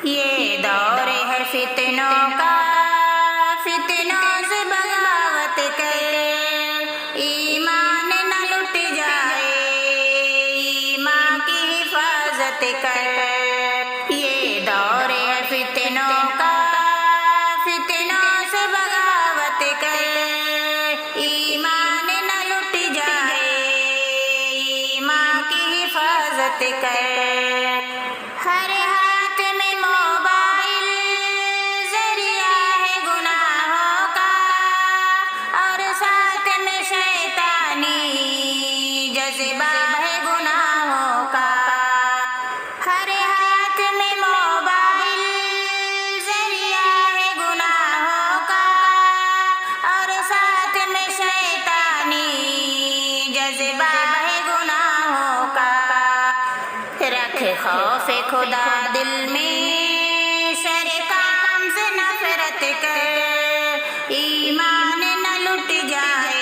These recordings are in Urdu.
یہ دور ہے فتنوں کا، فتنوں سے بغاوت کر، ایمان نہ لٹ جائے، ایمان کی حفاظت کر۔ یہ دور ہے فتنوں کا، فتنوں سے بغاوت کر، ایمان نہ لٹ جائے، ایمان کی حفاظت کر۔ ہر ہاتھ میں موبائل ذریعہ ہے گناہوں کا، اور ساتھ میں شیطانی جذبہ ہے گناہوں کا۔ ہر ہاتھ میں موبائل ذریعہ ہے گناہوں کا، اور ساتھ میں شیطانی جذبہ ہے گناہوں کا۔ رکھ خوف خدا دل میں، شر کام سے نفرت کر، ایمان نہ لٹ جائے،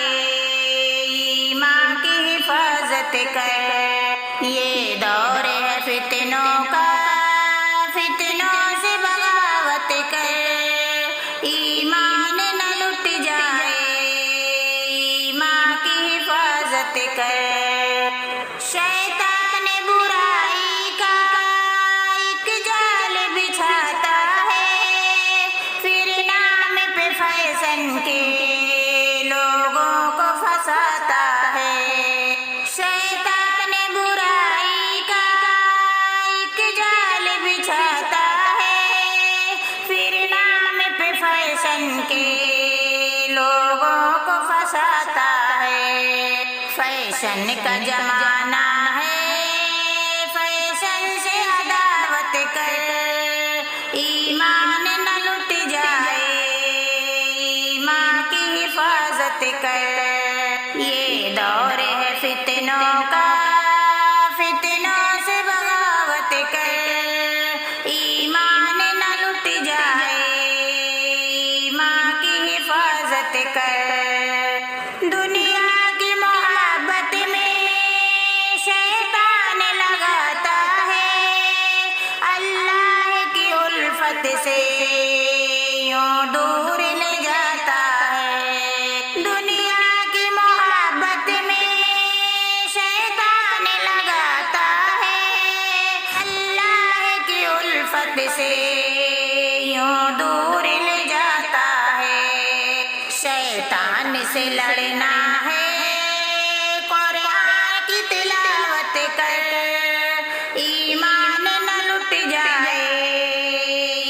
ایمان کی حفاظت کر۔ یہ دور ہے فتنوں کا، فتنوں سے بغاوت کر، ایمان نہ لٹ جائے، ایمان کی حفاظت کر۔ شیطان برائی کا ایک جال بچھاتا ہے، پھر نام پہ فیشن کے لوگوں کو پھنساتا ہے۔ شیطان برائی کا ایک جال بچھاتا ہے، پھر نام پہ فیشن کے لوگوں کو پھنساتا ہے۔ فیشن کا زمانہ ہے، فیشن سے عداوت کر، ایمان نہ لٹ جائے، ایمان کی حفاظت کر۔ یہ دور ہے فتنوں کا، فتنوں سے بغاوت کر، ایمان نہ لٹ جائے، ایمان کی حفاظت کر۔ دنیا کی محبت میں شیطان لگاتا ہے، اللہ کی الفت سے یوں دور لے جاتا ہے۔ دنیا کی محبت میں شیطان لگاتا ہے، اللہ کی الفت سے یوں دور لے جاتا ہے۔ شیطان سے لڑنا ہے، قرآن کی تلاوت کر، ایمان نہ لٹ جائے،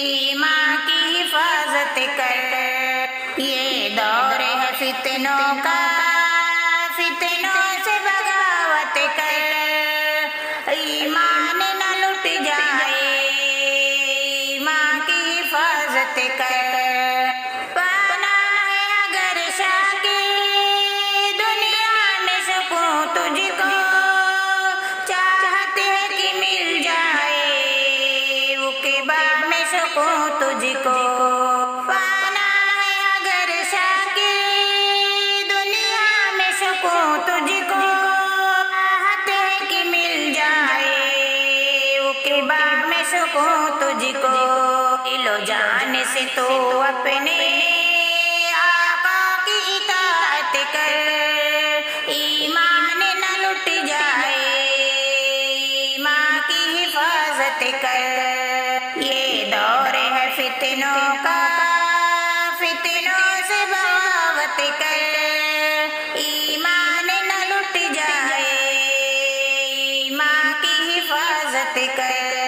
ایمان کی حفاظت کر۔ یہ دور ہے فتنوں کا، فتنوں سے بغاوت کر، ایمان نہ لٹ جائے، ایمان کی حفاظت کر۔ پانا ہے اگر شاکی دنیا میں سکون تجھ کو، چاہتے ہے کہ مل جائے عقبہ میں سکون تجھ کو۔ پانا ہے اگر شاکی دنیا میں سکون تجھ کو، چاہتے ہے کہ مل جائے عقبہ میں سکون تجھ کو۔ دل و جان سے تو اپنے آقا کی اطاعت کر، ایمان نہ لٹ جائے، ایمان کی حفاظت کر۔ یہ دور ہے فتنوں کا، فتنوں سے بغاوت کر، ایمان نہ لٹ جائے، ایمان کی حفاظت کر۔